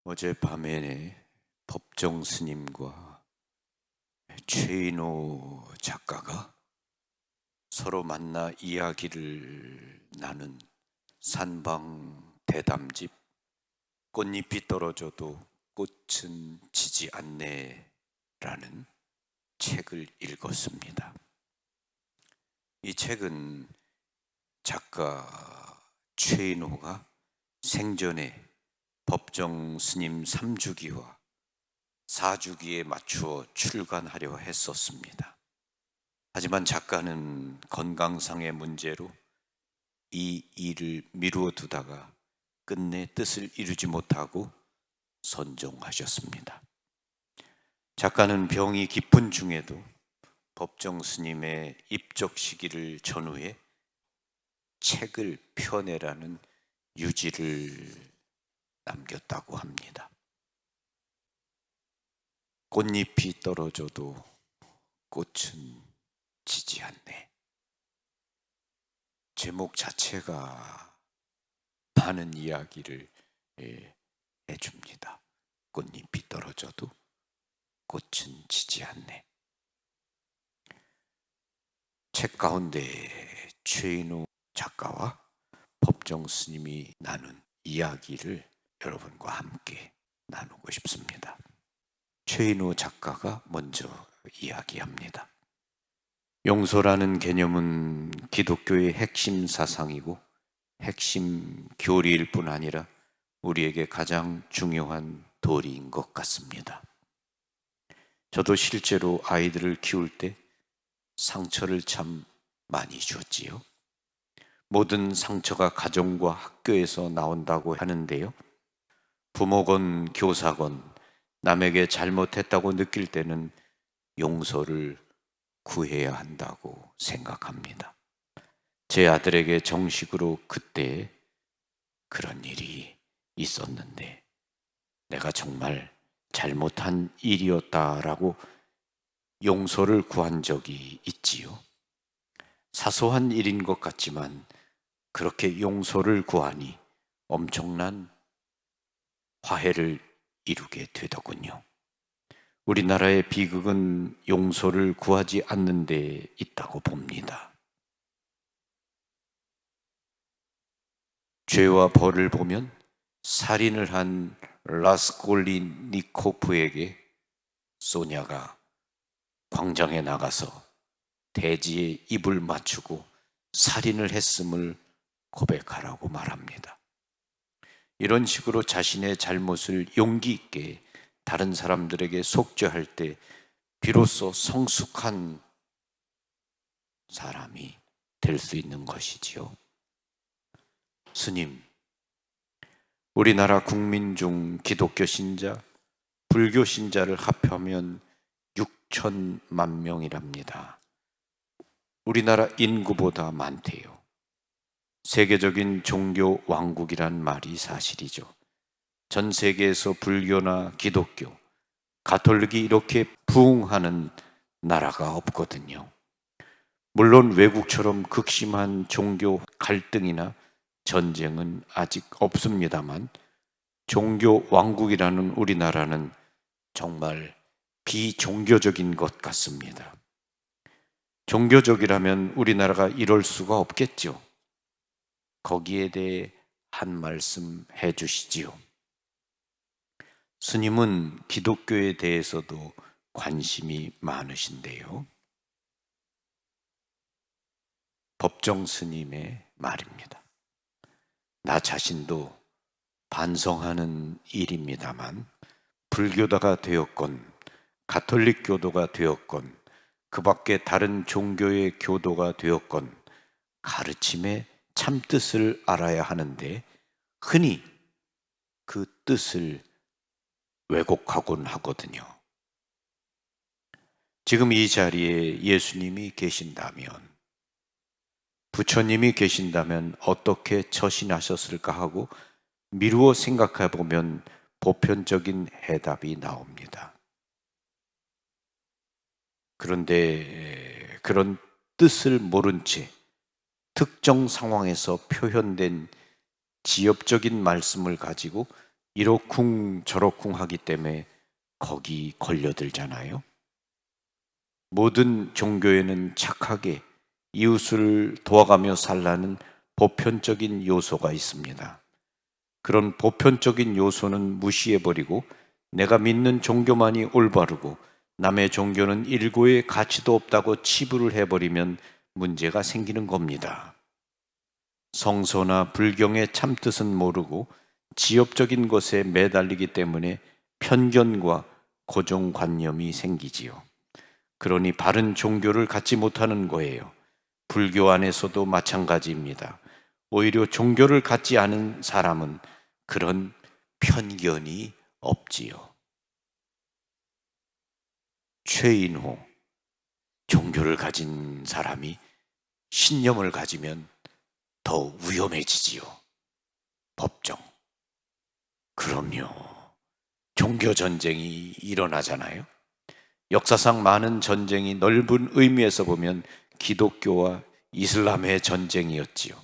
어젯밤에 법정 스님과 최인호 작가가 서로 만나 이야기를 나눈 산방 대담집 꽃잎이 떨어져도 꽃은 지지 않네라는 책을 읽었습니다. 이 책은 작가 최인호가 생전에 법정 스님 3주기와 4주기에 맞추어 출간하려 했었습니다. 하지만 작가는 건강상의 문제로 이 일을 미루어 두다가 끝내 뜻을 이루지 못하고 선종하셨습니다. 작가는 병이 깊은 중에도 법정 스님의 입적 시기를 전후해 책을 펴내라는 유지를 남겼다고 합니다. 꽃잎이 떨어져도 꽃은 지지 않네. 제목 자체가 많은 이야기를 해줍니다. 꽃잎이 떨어져도 꽃은 지지 않네. 책 가운데 최인호 작가와 법정 스님이 나눈 이야기를 여러분과 함께 나누고 싶습니다. 최인호 작가가 먼저 이야기합니다. 용서라는 개념은 기독교의 핵심 사상이고 핵심 교리일 뿐 아니라 우리에게 가장 중요한 도리인 것 같습니다. 저도 실제로 아이들을 키울 때 상처를 참 많이 줬지요. 모든 상처가 가정과 학교에서 나온다고 하는데요. 부모건 교사건 남에게 잘못했다고 느낄 때는 용서를 구해야 한다고 생각합니다. 제 아들에게 정식으로 그때 그런 일이 있었는데 내가 정말 잘못한 일이었다라고 용서를 구한 적이 있지요. 사소한 일인 것 같지만 그렇게 용서를 구하니 엄청난 화해를 이루게 되더군요. 우리나라의 비극은 용서를 구하지 않는 데 있다고 봅니다. 죄와 벌을 보면 살인을 한 라스콜리니코프에게 소냐가 광장에 나가서 대지에 입을 맞추고 살인을 했음을 고백하라고 말합니다. 이런 식으로 자신의 잘못을 용기 있게 다른 사람들에게 속죄할 때 비로소 성숙한 사람이 될 수 있는 것이지요. 스님, 우리나라 국민 중 기독교 신자, 불교 신자를 합하면 6천만 명이랍니다. 우리나라 인구보다 많대요. 세계적인 종교 왕국이란 말이 사실이죠. 전 세계에서 불교나 기독교, 가톨릭이 이렇게 부흥하는 나라가 없거든요. 물론 외국처럼 극심한 종교 갈등이나 전쟁은 아직 없습니다만 종교 왕국이라는 우리나라는 정말 비종교적인 것 같습니다. 종교적이라면 우리나라가 이럴 수가 없겠죠. 거기에 대해 한 말씀 해주시지요. 스님은 기독교에 대해서도 관심이 많으신데요. 법정 스님의 말입니다. 나 자신도 반성하는 일입니다만 불교도가 되었건 가톨릭 교도가 되었건 그 밖에 다른 종교의 교도가 되었건 가르침의 참뜻을 알아야 하는데 흔히 그 뜻을 왜곡하곤 하거든요. 지금 이 자리에 예수님이 계신다면, 부처님이 계신다면 어떻게 처신하셨을까 하고 미루어 생각해 보면 보편적인 해답이 나옵니다. 그런데 그런 뜻을 모른 채 특정 상황에서 표현된 지엽적인 말씀을 가지고 이러쿵 저러쿵 하기 때문에 거기 걸려들잖아요. 모든 종교에는 착하게 이웃을 도와가며 살라는 보편적인 요소가 있습니다. 그런 보편적인 요소는 무시해버리고 내가 믿는 종교만이 올바르고 남의 종교는 일고의 가치도 없다고 치부를 해버리면 문제가 생기는 겁니다. 성서나 불경의 참뜻은 모르고 지엽적인 것에 매달리기 때문에 편견과 고정관념이 생기지요. 그러니 바른 종교를 갖지 못하는 거예요. 불교 안에서도 마찬가지입니다. 오히려 종교를 갖지 않은 사람은 그런 편견이 없지요. 최인호, 종교를 가진 사람이 신념을 가지면 더 위험해지지요. 법정. 그럼요. 종교 전쟁이 일어나잖아요. 역사상 많은 전쟁이 넓은 의미에서 보면 기독교와 이슬람의 전쟁이었지요.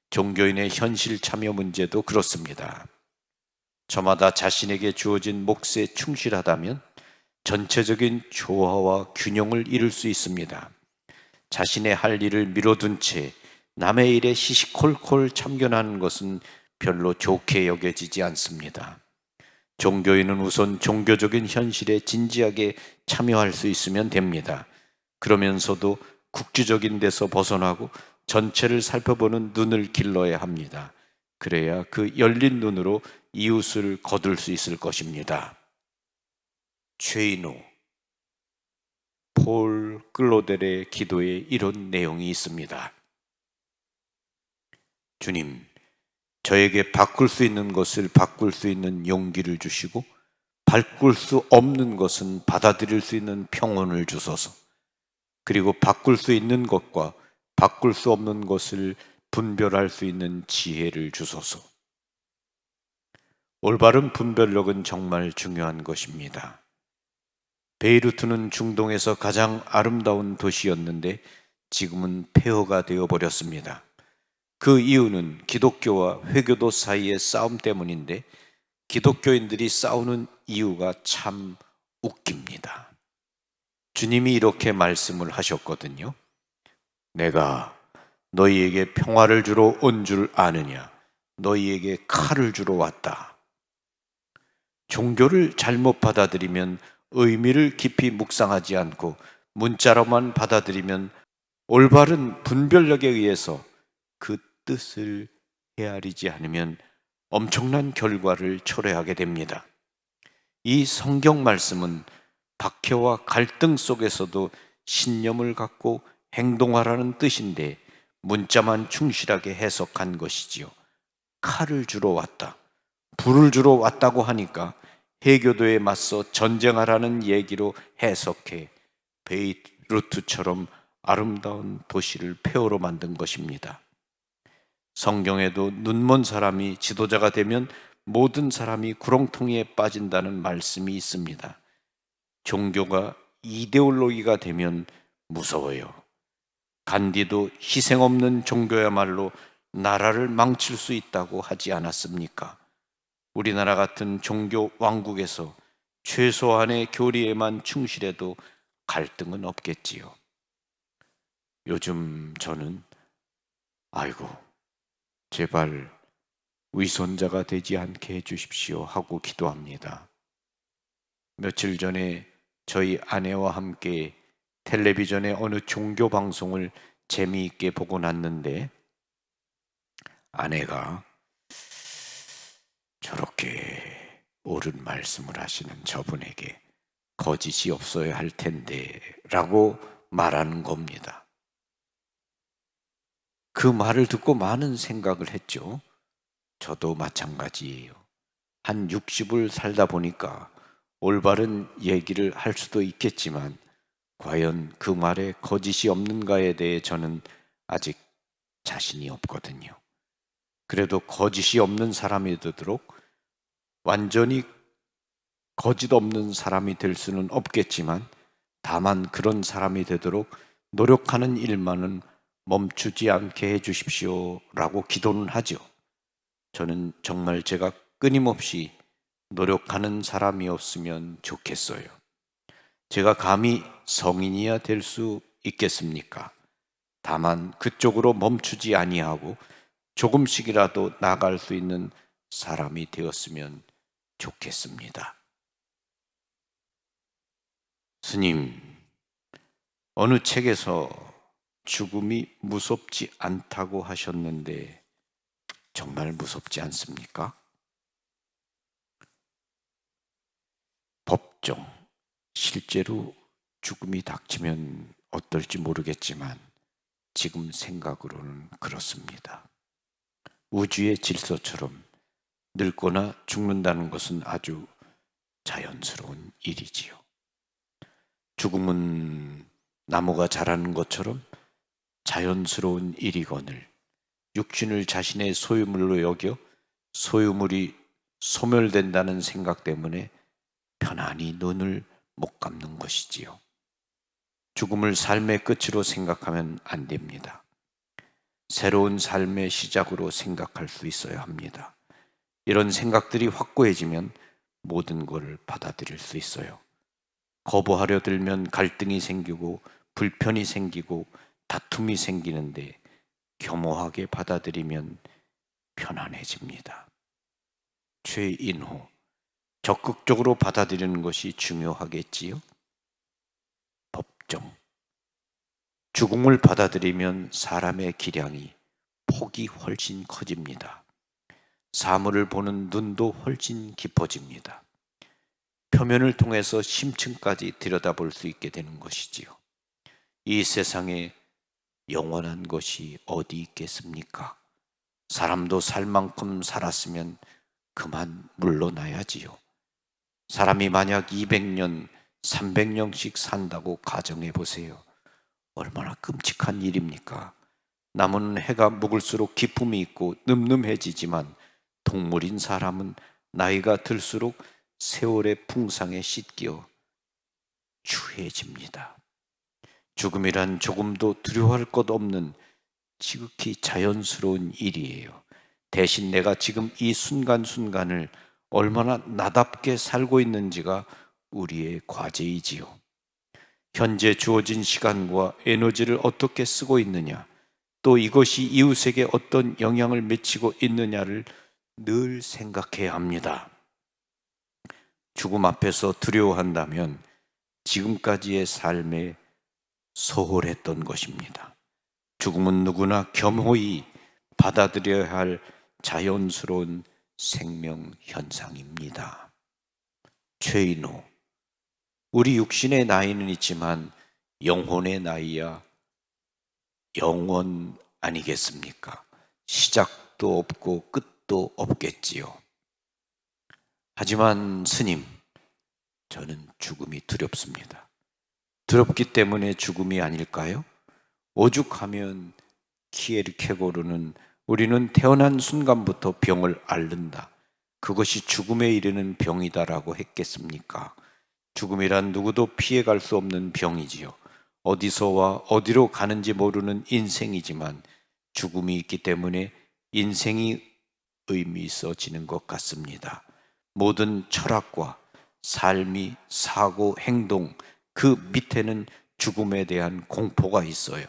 종교인의 현실 참여 문제도 그렇습니다. 저마다 자신에게 주어진 몫에 충실하다면 전체적인 조화와 균형을 이룰 수 있습니다. 자신의 할 일을 미뤄둔 채 남의 일에 시시콜콜 참견하는 것은 별로 좋게 여겨지지 않습니다. 종교인은 우선 종교적인 현실에 진지하게 참여할 수 있으면 됩니다. 그러면서도 국지적인 데서 벗어나고 전체를 살펴보는 눈을 길러야 합니다. 그래야 그 열린 눈으로 이웃을 거둘 수 있을 것입니다. 최인호, 폴 클로델의 기도에 이런 내용이 있습니다. 주님, 저에게 바꿀 수 있는 것을 바꿀 수 있는 용기를 주시고 바꿀 수 없는 것은 받아들일 수 있는 평온을 주소서. 그리고 바꿀 수 있는 것과 바꿀 수 없는 것을 분별할 수 있는 지혜를 주소서. 올바른 분별력은 정말 중요한 것입니다. 베이루트는 중동에서 가장 아름다운 도시였는데 지금은 폐허가 되어버렸습니다. 그 이유는 기독교와 회교도 사이의 싸움 때문인데 기독교인들이 싸우는 이유가 참 웃깁니다. 주님이 이렇게 말씀을 하셨거든요. 내가 너희에게 평화를 주러 온 줄 아느냐? 너희에게 칼을 주러 왔다. 종교를 잘못 받아들이면 의미를 깊이 묵상하지 않고 문자로만 받아들이면 올바른 분별력에 의해서 그 뜻을 헤아리지 않으면 엄청난 결과를 초래하게 됩니다. 이 성경 말씀은 박해와 갈등 속에서도 신념을 갖고 행동하라는 뜻인데 문자만 충실하게 해석한 것이지요. 칼을 주러 왔다, 불을 주러 왔다고 하니까 해교도에 맞서 전쟁하라는 얘기로 해석해 베이루트처럼 아름다운 도시를 폐허로 만든 것입니다. 성경에도 눈먼 사람이 지도자가 되면 모든 사람이 구렁텅이에 빠진다는 말씀이 있습니다. 종교가 이데올로기가 되면 무서워요. 간디도 희생 없는 종교야말로 나라를 망칠 수 있다고 하지 않았습니까? 우리나라 같은 종교 왕국에서 최소한의 교리에만 충실해도 갈등은 없겠지요. 요즘 저는 아이고 제발 위선자가 되지 않게 해주십시오 하고 기도합니다. 며칠 전에 저희 아내와 함께 텔레비전의 어느 종교 방송을 재미있게 보고 났는데 아내가 저렇게 옳은 말씀을 하시는 저분에게 거짓이 없어야 할 텐데 라고 말하는 겁니다. 그 말을 듣고 많은 생각을 했죠. 저도 마찬가지예요. 한 60을 살다 보니까 올바른 얘기를 할 수도 있겠지만 과연 그 말에 거짓이 없는가에 대해 저는 아직 자신이 없거든요. 그래도 거짓이 없는 사람이 되도록 완전히 거짓 없는 사람이 될 수는 없겠지만 다만 그런 사람이 되도록 노력하는 일만은 멈추지 않게 해주십시오 라고 기도는 하죠. 저는 정말 제가 끊임없이 노력하는 사람이었으면 좋겠어요. 제가 감히 성인이야 될 수 있겠습니까? 다만 그쪽으로 멈추지 아니하고 조금씩이라도 나갈 수 있는 사람이 되었으면 좋겠습니다. 스님, 어느 책에서 죽음이 무섭지 않다고 하셨는데 정말 무섭지 않습니까? 법정, 실제로 죽음이 닥치면 어떨지 모르겠지만 지금 생각으로는 그렇습니다. 우주의 질서처럼 늙거나 죽는다는 것은 아주 자연스러운 일이지요. 죽음은 나무가 자라는 것처럼 자연스러운 일이거늘 육신을 자신의 소유물로 여겨 소유물이 소멸된다는 생각 때문에 편안히 눈을 못 감는 것이지요. 죽음을 삶의 끝으로 생각하면 안 됩니다. 새로운 삶의 시작으로 생각할 수 있어야 합니다. 이런 생각들이 확고해지면 모든 걸 받아들일 수 있어요. 거부하려 들면 갈등이 생기고 불편이 생기고 다툼이 생기는데 겸허하게 받아들이면 편안해집니다. 최인호, 적극적으로 받아들이는 것이 중요하겠지요. 법정, 죽음을 받아들이면 사람의 기량이 폭이 훨씬 커집니다. 사물을 보는 눈도 훨씬 깊어집니다. 표면을 통해서 심층까지 들여다볼 수 있게 되는 것이지요. 이 세상에 영원한 것이 어디 있겠습니까? 사람도 살 만큼 살았으면 그만 물러나야지요. 사람이 만약 200년, 300년씩 산다고 가정해 보세요. 얼마나 끔찍한 일입니까? 나무는 해가 묵을수록 기품이 있고 늠름해지지만 동물인 사람은 나이가 들수록 세월의 풍상에 씻겨 추해집니다. 죽음이란 조금도 두려워할 것 없는 지극히 자연스러운 일이에요. 대신 내가 지금 이 순간순간을 얼마나 나답게 살고 있는지가 우리의 과제이지요. 현재 주어진 시간과 에너지를 어떻게 쓰고 있느냐, 또 이것이 이웃에게 어떤 영향을 미치고 있느냐를 늘 생각해야 합니다. 죽음 앞에서 두려워한다면 지금까지의 삶에 소홀했던 것입니다. 죽음은 누구나 겸허히 받아들여야 할 자연스러운 생명 현상입니다. 최인호, 우리 육신의 나이는 있지만 영혼의 나이야 영원 아니겠습니까? 시작도 없고 끝도 없겠지요. 하지만 스님, 저는 죽음이 두렵습니다. 두렵기 때문에 죽음이 아닐까요? 오죽하면 키에르케고르는 우리는 태어난 순간부터 병을 앓는다. 그것이 죽음에 이르는 병이다라고 했겠습니까? 죽음이란 누구도 피해갈 수 없는 병이지요. 어디서와 어디로 가는지 모르는 인생이지만 죽음이 있기 때문에 인생이 의미 있어지는 것 같습니다. 모든 철학과 삶이 사고, 행동, 그 밑에는 죽음에 대한 공포가 있어요.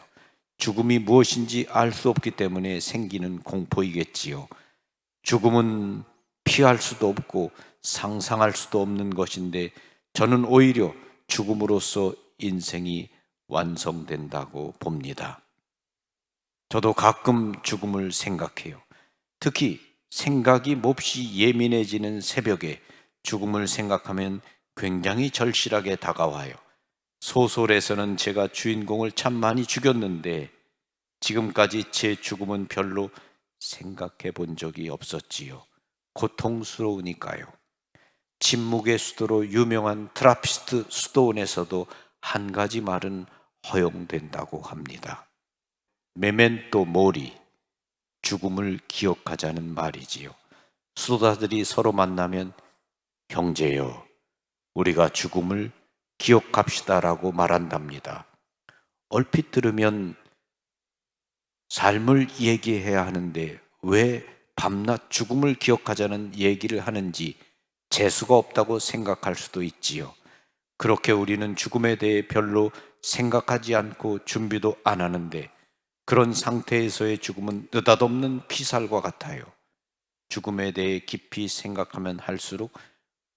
죽음이 무엇인지 알 수 없기 때문에 생기는 공포이겠지요. 죽음은 피할 수도 없고 상상할 수도 없는 것인데 저는 오히려 죽음으로써 인생이 완성된다고 봅니다. 저도 가끔 죽음을 생각해요. 특히 생각이 몹시 예민해지는 새벽에 죽음을 생각하면 굉장히 절실하게 다가와요. 소설에서는 제가 주인공을 참 많이 죽였는데 지금까지 제 죽음은 별로 생각해 본 적이 없었지요. 고통스러우니까요. 침묵의 수도로 유명한 트라피스트 수도원에서도 한 가지 말은 허용된다고 합니다. 메멘토 모리, 죽음을 기억하자는 말이지요. 수도자들이 서로 만나면 형제여, 우리가 죽음을 기억합시다라고 말한답니다. 얼핏 들으면 삶을 얘기해야 하는데 왜 밤낮 죽음을 기억하자는 얘기를 하는지 재수가 없다고 생각할 수도 있지요. 그렇게 우리는 죽음에 대해 별로 생각하지 않고 준비도 안 하는데, 그런 상태에서의 죽음은 느닷없는 피살과 같아요. 죽음에 대해 깊이 생각하면 할수록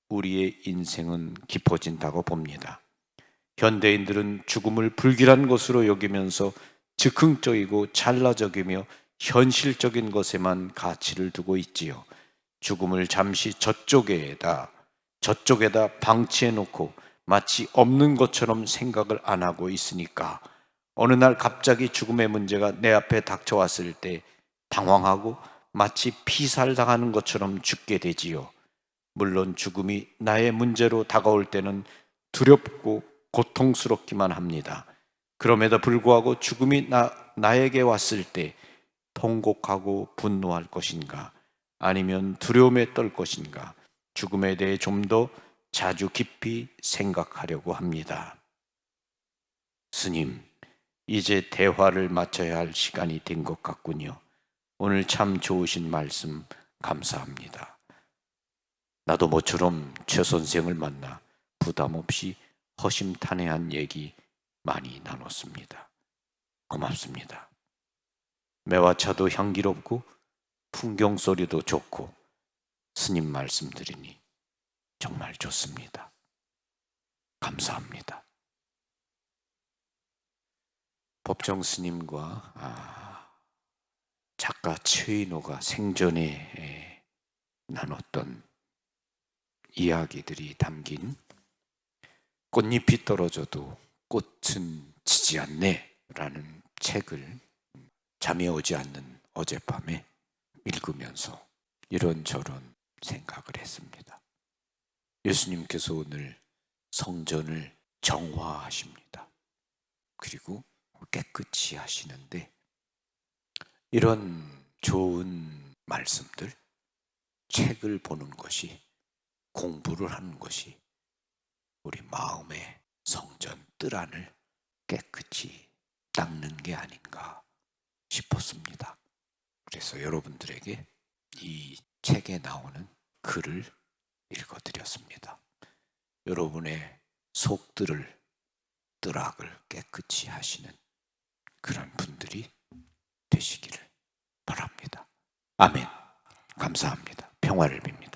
우리의 인생은 깊어진다고 봅니다. 현대인들은 죽음을 불길한 것으로 여기면서 즉흥적이고 찰나적이며 현실적인 것에만 가치를 두고 있지요. 죽음을 잠시 저쪽에다 방치해 놓고 마치 없는 것처럼 생각을 안 하고 있으니까 어느 날 갑자기 죽음의 문제가 내 앞에 닥쳐왔을 때 당황하고 마치 피살당하는 것처럼 죽게 되지요. 물론 죽음이 나의 문제로 다가올 때는 두렵고 고통스럽기만 합니다. 그럼에도 불구하고 죽음이 나에게 왔을 때 통곡하고 분노할 것인가, 아니면 두려움에 떨 것인가, 죽음에 대해 좀 더 자주 깊이 생각하려고 합니다. 스님, 이제 대화를 마쳐야 할 시간이 된 것 같군요. 오늘 참 좋으신 말씀 감사합니다. 나도 모처럼 최 선생을 만나 부담 없이 허심탄회한 얘기 많이 나눴습니다. 고맙습니다. 매화차도 향기롭고 풍경 소리도 좋고 스님 말씀 들으니 정말 좋습니다. 감사합니다. 법정 스님과 작가 최인호가 생전에 나눴던 이야기들이 담긴 꽃잎이 떨어져도 꽃은 지지 않네 라는 책을 잠이 오지 않는 어젯밤에 읽으면서 이런저런 생각을 했습니다. 예수님께서 오늘 성전을 정화하십니다. 그리고 깨끗이 하시는데, 이런 좋은 말씀들, 책을 보는 것이, 공부를 하는 것이 우리 마음의 성전 뜰 안을 깨끗이 닦는 게 아닌가 싶었습니다. 그래서 여러분들에게 이 책에 나오는 글을 읽어드렸습니다. 여러분의 속뜰을, 뜰악을 깨끗이 하시는 그런 분들이 되시기를 바랍니다. 아멘. 감사합니다. 평화를 빕니다.